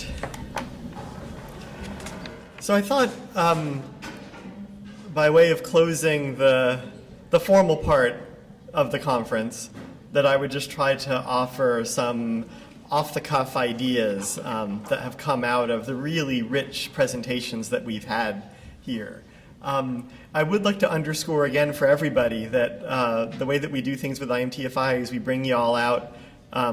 right. So I thought, by way of closing the formal part of the conference, that I would just try to offer some off-the-cuff ideas that have come out of the really rich presentations that we've had here. I would like to underscore again for everybody that the way that we do things with IMTFI is we bring you all out,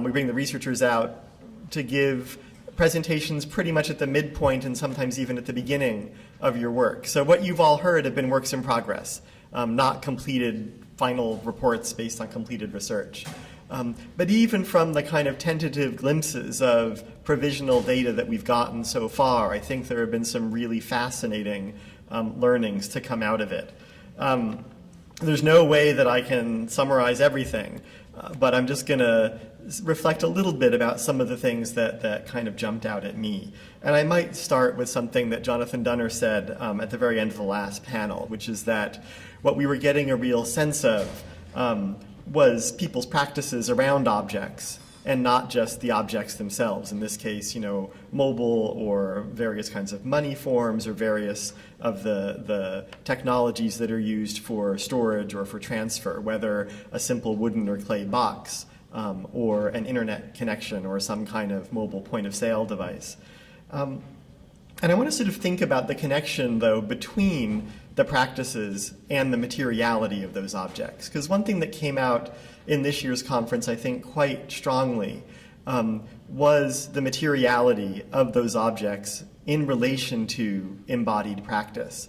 we bring the researchers out to give presentations pretty much at the midpoint and sometimes even at the beginning of your work. So what you've all heard have been works in progress, not completed final reports based on completed research. But even from the kind of tentative glimpses of provisional data that we've gotten so far, I think there have been some really fascinating learnings to come out of it. There's no way that I can summarize everything, but I'm just going to reflect a little bit about some of the things that kind of jumped out at me. And I might start with something that Jonathan Dunner said at the very end of the last panel, which is that what we were getting a real sense of was people's practices around objects and not just the objects themselves. In this case, you know, mobile or various kinds of money forms or various of the technologies that are used for storage or for transfer, whether a simple wooden or clay box or an internet connection or some kind of mobile point of sale device. And I want to sort of think about the connection, though, between the practices and the materiality of those objects. Because one thing that came out in this year's conference, I think, quite strongly was the materiality of those objects in relation to embodied practice.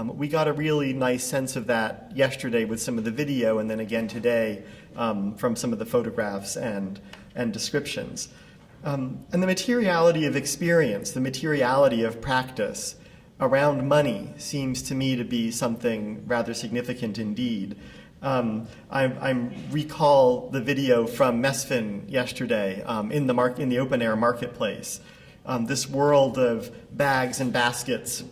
We got a really nice sense of that yesterday with some of the video, and then again today from some of the photographs and descriptions. And the materiality of experience, the materiality of practice around money seems to me to be something rather significant indeed. I recall the video from Mesfin yesterday in the open-air marketplace. This world of bags and baskets,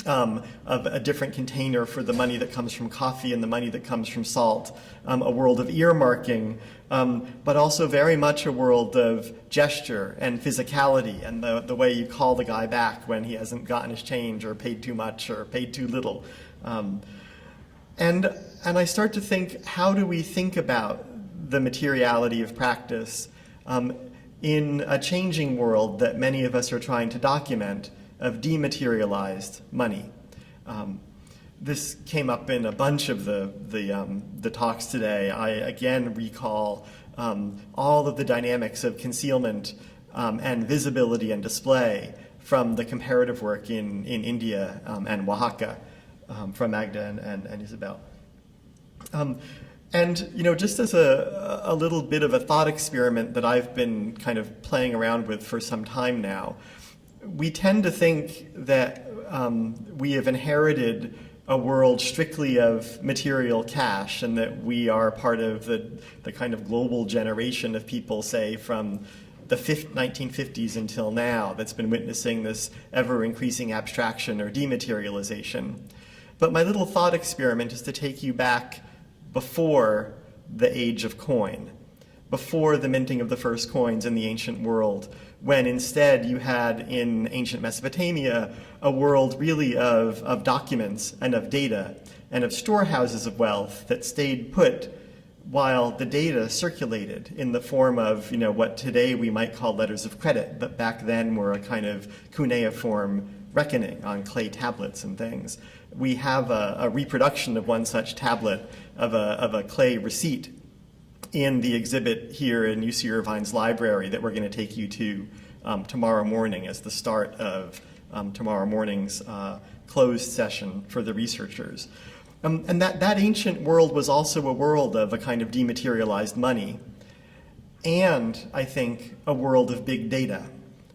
of a different container for the money that comes from coffee and the money that comes from salt, a world of earmarking, but also very much a world of gesture and physicality and the way you call the guy back when he hasn't gotten his change or paid too much or paid too little. And I start to think, how do we think about the materiality of practice in a changing world that many of us are trying to document, of dematerialized money? This came up in a bunch of the talks today. I again recall all of the dynamics of concealment and visibility and display from the comparative work in India and Oaxaca from Magda and Isabel. And you know, just as a little bit of a thought experiment that I've been kind of playing around with for some time now, we tend to think that we have inherited a world strictly of material cash and that we are part of the kind of global generation of people, say, from the 1950s until now that's been witnessing this ever-increasing abstraction or dematerialization. But my little thought experiment is to take you back before the age of coin, before the minting of the first coins in the ancient world, when instead you had in ancient Mesopotamia a world really of documents and of data and of storehouses of wealth that stayed put while the data circulated in the form of, you know, what today we might call letters of credit, but back then were a kind of cuneiform reckoning on clay tablets and things. We have a reproduction of one such tablet of a clay receipt in the exhibit here in UC Irvine's library that we're going to take you to tomorrow morning as the start of tomorrow morning's closed session for the researchers. And that ancient world was also a world of a kind of dematerialized money and, I think, a world of big data.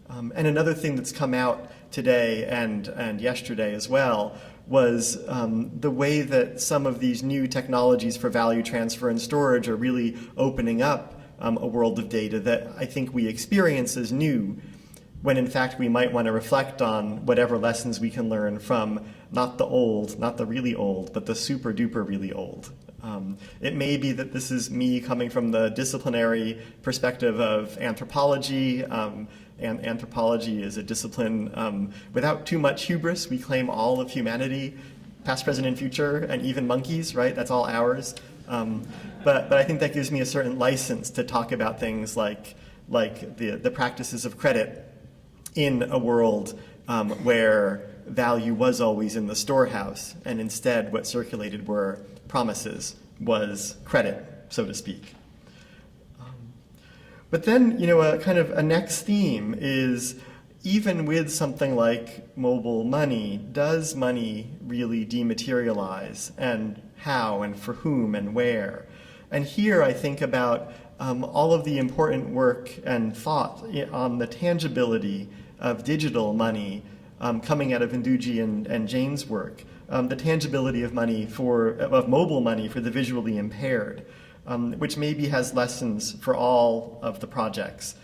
And another thing that's come out today and yesterday as well was the way that some of these new technologies for value transfer and storage are really opening up a world of data that I think we experience as new, when in fact we might want to reflect on whatever lessons we can learn from not the old, not the really old, but the super duper really old. It may be that this is me coming from the disciplinary perspective of anthropology, and anthropology is a discipline without too much hubris. We claim all of humanity, past, present, and future, and even monkeys, right? That's all ours. But I think that gives me a certain license to talk about things like the practices of credit in a world where value was always in the storehouse, and instead what circulated were promises, was credit, so to speak. But then, a kind of a next theme is, even with something like mobile money, does money really dematerialize, and how, and for whom, and where? And here I think about all of the important work and thought on the tangibility of digital money coming out of Nduji and Jane's work, the tangibility of mobile money for the visually impaired, which maybe has lessons for all of the projects.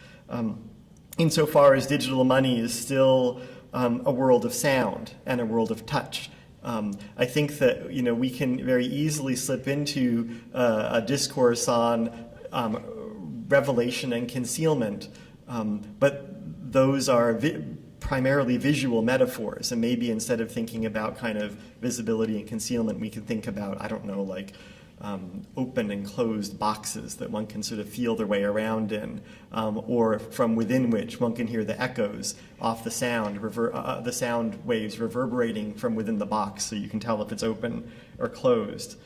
Insofar as digital money is still a world of sound and a world of touch. I think that we can very easily slip into a discourse on revelation and concealment, but those are primarily visual metaphors, and maybe instead of thinking about kind of visibility and concealment, we can think about, I don't know, like open and closed boxes that one can sort of feel their way around in, or from within which one can hear the echoes off the sound, the sound waves reverberating from within the box, so you can tell if it's open or closed.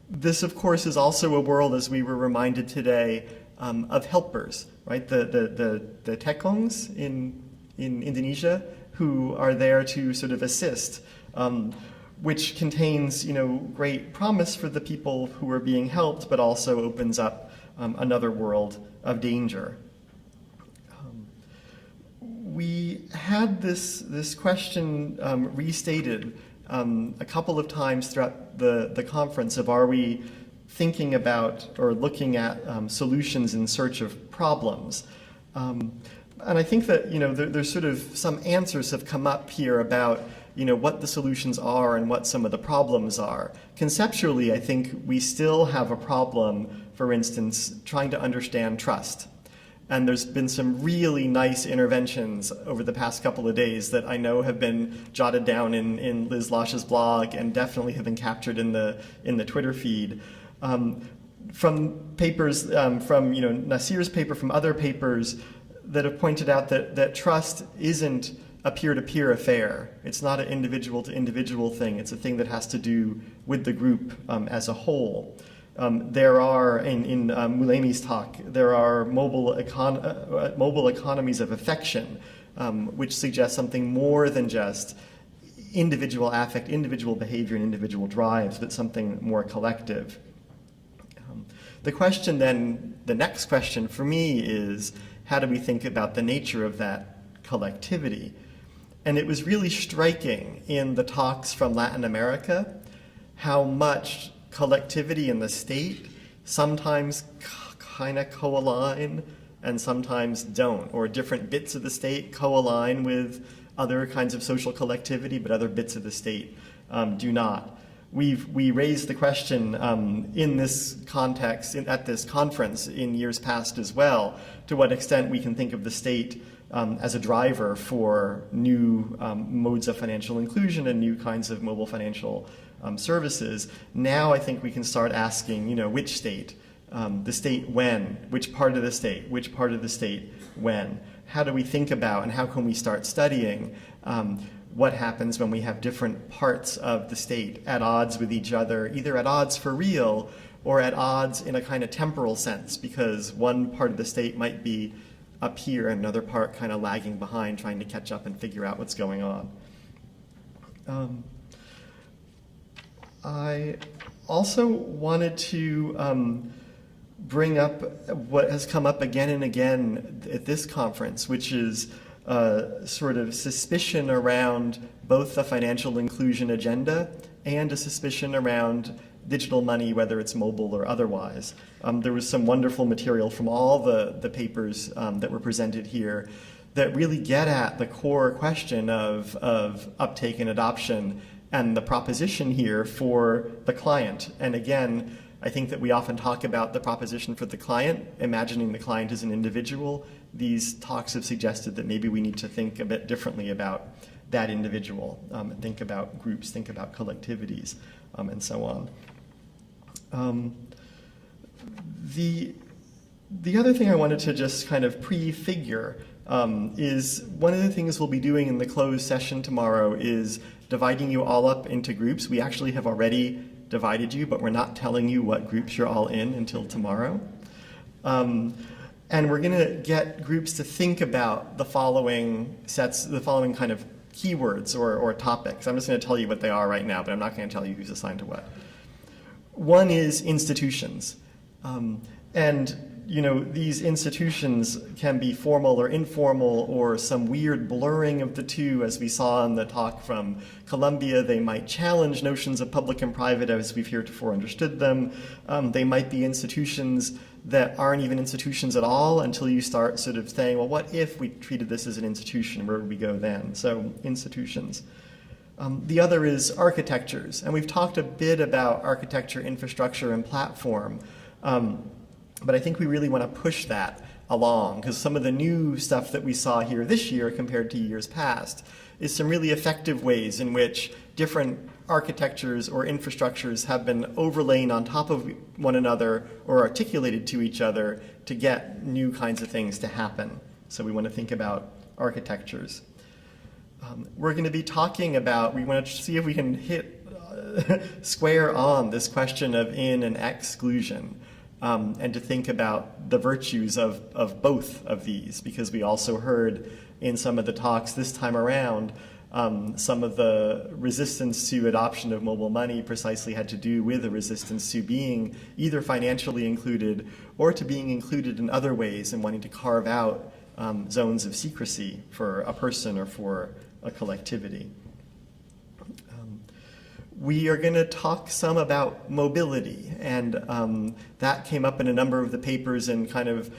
This, of course, is also a world, as we were reminded today, of helpers, right? The tekongs in Indonesia, who are there to sort of assist, which contains, great promise for the people who are being helped, but also opens up another world of danger. We had this question restated a couple of times throughout the conference of, are we thinking about or looking at solutions in search of problems? And I think that there's sort of some answers have come up here about what the solutions are and what some of the problems are. Conceptually, I think we still have a problem, for instance, trying to understand trust. And there's been some really nice interventions over the past couple of days that I know have been jotted down in Liz Losh's blog and definitely have been captured in the Twitter feed. From papers, from Nasir's paper, from other papers that have pointed out that trust isn't a peer-to-peer affair. It's not an individual-to-individual thing. It's a thing that has to do with the group as a whole. There are, in Mulemi's talk, there are mobile economies of affection, which suggest something more than just individual affect, individual behavior, and individual drives, but something more collective. The question then, the next question for me is, how do we think about the nature of that collectivity? And it was really striking in the talks from Latin America how much collectivity in the state sometimes kind of co-align and sometimes don't, or different bits of the state co-align with other kinds of social collectivity, but other bits of the state do not. We raised the question in this context, at this conference in years past as well, to what extent we can think of the state as a driver for new modes of financial inclusion and new kinds of mobile financial services. Now I think we can start asking, which state? The state when? Which part of the state? Which part of the state when? How do we think about and how can we start studying what happens when we have different parts of the state at odds with each other, either at odds for real or at odds in a kind of temporal sense, because one part of the state might be up here and another part kind of lagging behind, trying to catch up and figure out what's going on. I also wanted to bring up what has come up again and again at this conference, which is sort of suspicion around both the financial inclusion agenda and a suspicion around digital money, whether it's mobile or otherwise. There was some wonderful material from all the papers that were presented here that really get at the core question of uptake and adoption and the proposition here for the client. And again, I think that we often talk about the proposition for the client, imagining the client as an individual, these talks have suggested that maybe we need to think a bit differently about that individual, think about groups, think about collectivities, and so on. The other thing I wanted to just kind of prefigure is one of the things we'll be doing in the closed session tomorrow is dividing you all up into groups. We actually have already divided you, but we're not telling you what groups you're all in until tomorrow. And we're going to get groups to think about the following kind of keywords or topics. I'm just going to tell you what they are right now, but I'm not going to tell you who's assigned to what. One is institutions. And these institutions can be formal or informal or some weird blurring of the two, as we saw in the talk from Columbia. They might challenge notions of public and private as we've heretofore understood them. They might be institutions that aren't even institutions at all until you start sort of saying, well, what if we treated this as an institution? Where would we go then? So institutions. The other is architectures. And we've talked a bit about architecture, infrastructure, and platform. But I think we really want to push that along, because some of the new stuff that we saw here this year compared to years past is some really effective ways in which different architectures or infrastructures have been overlain on top of one another or articulated to each other to get new kinds of things to happen. So we want to think about architectures. We're going to be talking about, we want to see if we can hit square on this question of in and exclusion. And to think about the virtues of both of these, because we also heard in some of the talks this time around, some of the resistance to adoption of mobile money precisely had to do with a resistance to being either financially included or to being included in other ways and wanting to carve out zones of secrecy for a person or for a collectivity. We are going to talk some about mobility, and that came up in a number of the papers in kind of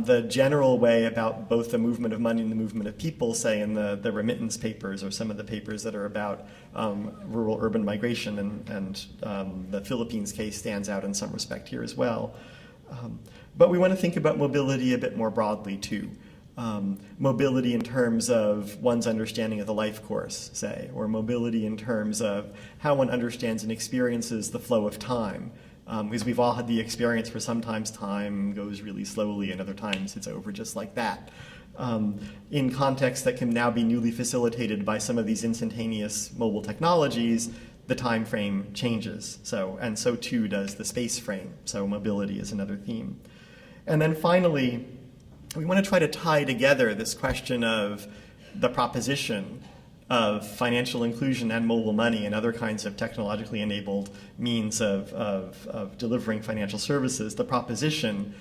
the general way about both the movement of money and the movement of people, say in the remittance papers or some of the papers that are about rural-urban migration, and the Philippines case stands out in some respect here as well. But we want to think about mobility a bit more broadly too. Mobility in terms of one's understanding of the life course, say, or mobility in terms of how one understands and experiences the flow of time. Because we've all had the experience where sometimes time goes really slowly and other times it's over just like that. In contexts that can now be newly facilitated by some of these instantaneous mobile technologies, the time frame changes. And so too does the space frame. So mobility is another theme. And then finally, we want to try to tie together this question of the proposition of financial inclusion and mobile money and other kinds of technologically enabled means of delivering financial services, the proposition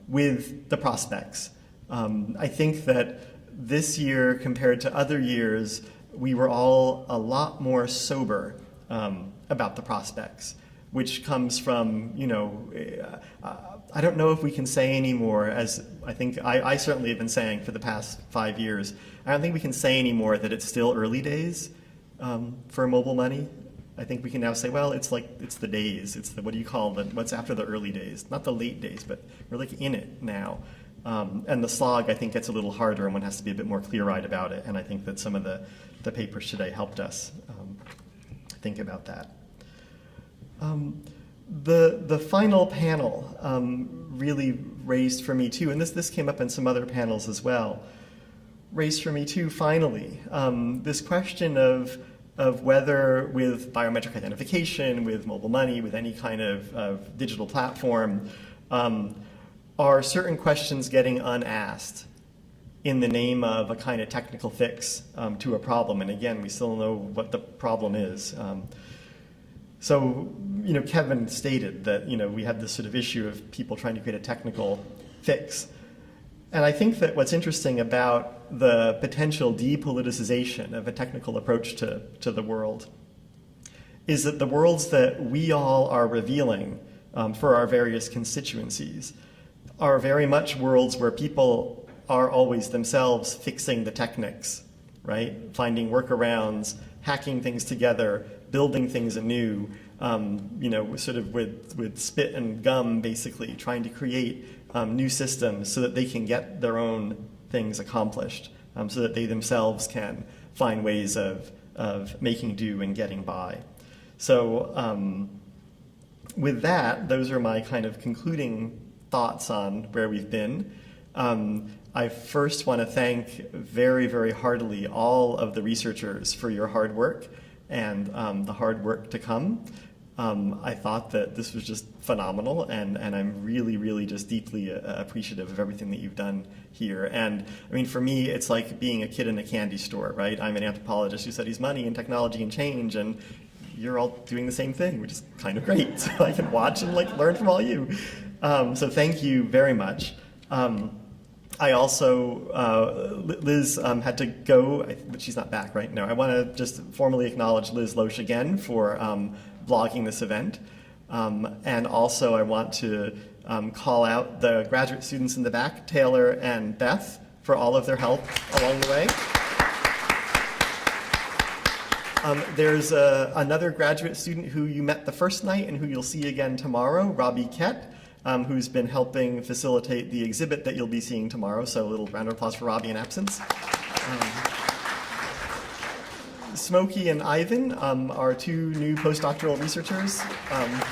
with the prospects. I think that this year, compared to other years, we were all a lot more sober about the prospects, which comes from, I don't know if we can say anymore, as I think I certainly have been saying for the past 5 years, I don't think we can say anymore that it's still early days for mobile money. I think we can now say, well, it's the days, it's the, what do you call it, what's after the early days, not the late days, but we're like in it now. And the slog, I think, gets a little harder and one has to be a bit more clear-eyed about it, and I think that some of the papers today helped us think about that. The final panel really raised for me too, and this came up in some other panels as well, raised for me too, finally, this question of whether with biometric identification, with mobile money, with any kind of digital platform, are certain questions getting unasked in the name of a kind of technical fix to a problem. And again, we still don't know what the problem is. So, Kevin stated that, we had this sort of issue of people trying to create a technical fix. And I think that what's interesting about the potential depoliticization of a technical approach to the world is that the worlds that we all are revealing for our various constituencies are very much worlds where people are always themselves fixing the techniques, right? Finding workarounds, hacking things together, building things anew, sort of with spit and gum, basically, trying to create new systems so that they can get their own things accomplished, so that they themselves can find ways of making do and getting by. So with that, those are my kind of concluding thoughts on where we've been. I first want to thank very, very heartily all of the researchers for your hard work and the hard work to come. I thought that this was just phenomenal, and I'm really, really just deeply appreciative of everything that you've done here. And I mean, for me, it's like being a kid in a candy store, right? I'm an anthropologist who studies money and technology and change, and you're all doing the same thing, which is kind of great. So I can watch and like learn from all you. So thank you very much. I also, Liz had to go, but she's not back right now. I want to just formally acknowledge Liz Loesch again for blogging this event. And also I want to call out the graduate students in the back, Taylor and Beth, for all of their help along the way. There's another graduate student who you met the first night and who you'll see again tomorrow, Robbie Kett, who's been helping facilitate the exhibit that you'll be seeing tomorrow. So a little round of applause for Robbie in absence. Smokey and Ivan are two new postdoctoral researchers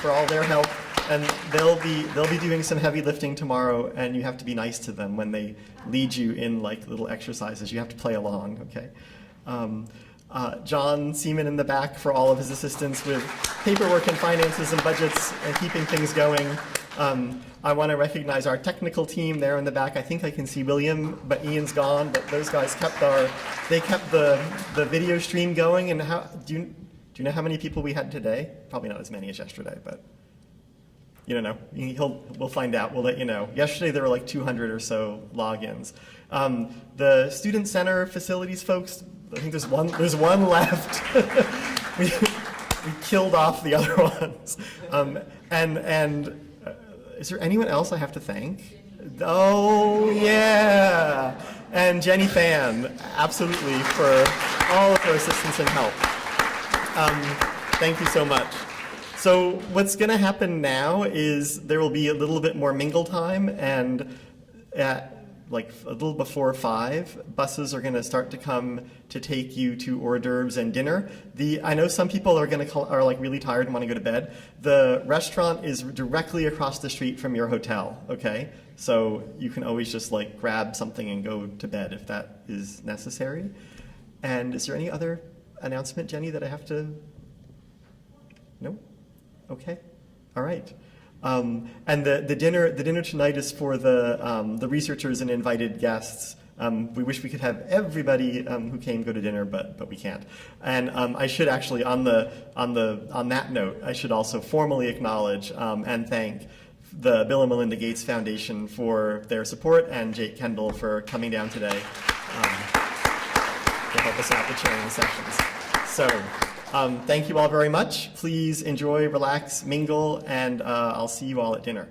for all their help, and they'll be doing some heavy lifting tomorrow, and you have to be nice to them when they lead you in like little exercises. You have to play along, okay? John Seaman in the back for all of his assistance with paperwork and finances and budgets and keeping things going. I want to recognize our technical team there in the back. I think I can see William, but Ian's gone. But those guys kept the video stream going. And how do you know how many people we had today? Probably not as many as yesterday, but you don't know. We'll find out. We'll let you know. Yesterday there were like 200 or so logins. The Student Center facilities folks, I think there's one left. we killed off the other ones. Is there anyone else I have to thank? Oh, yeah. And Jenny Fan, absolutely, for all of her assistance and help. Thank you so much. So what's going to happen now is there will be a little bit more mingle time, and at like a little before 5, buses are going to start to come to take you to hors d'oeuvres and dinner. I know some people are like really tired and want to go to bed. The restaurant is directly across the street from your hotel, okay? So you can always just like grab something and go to bed if that is necessary. And is there any other announcement, Jenny, that I have to? No? Okay. All right. And the dinner tonight is for the researchers and invited guests. We wish we could have everybody who came go to dinner, but we can't. And I should actually, on that note, I should also formally acknowledge and thank the Bill and Melinda Gates Foundation for their support, and Jake Kendall for coming down today to help us out with chairing the sessions. So. Thank you all very much. Please enjoy, relax, mingle, and I'll see you all at dinner.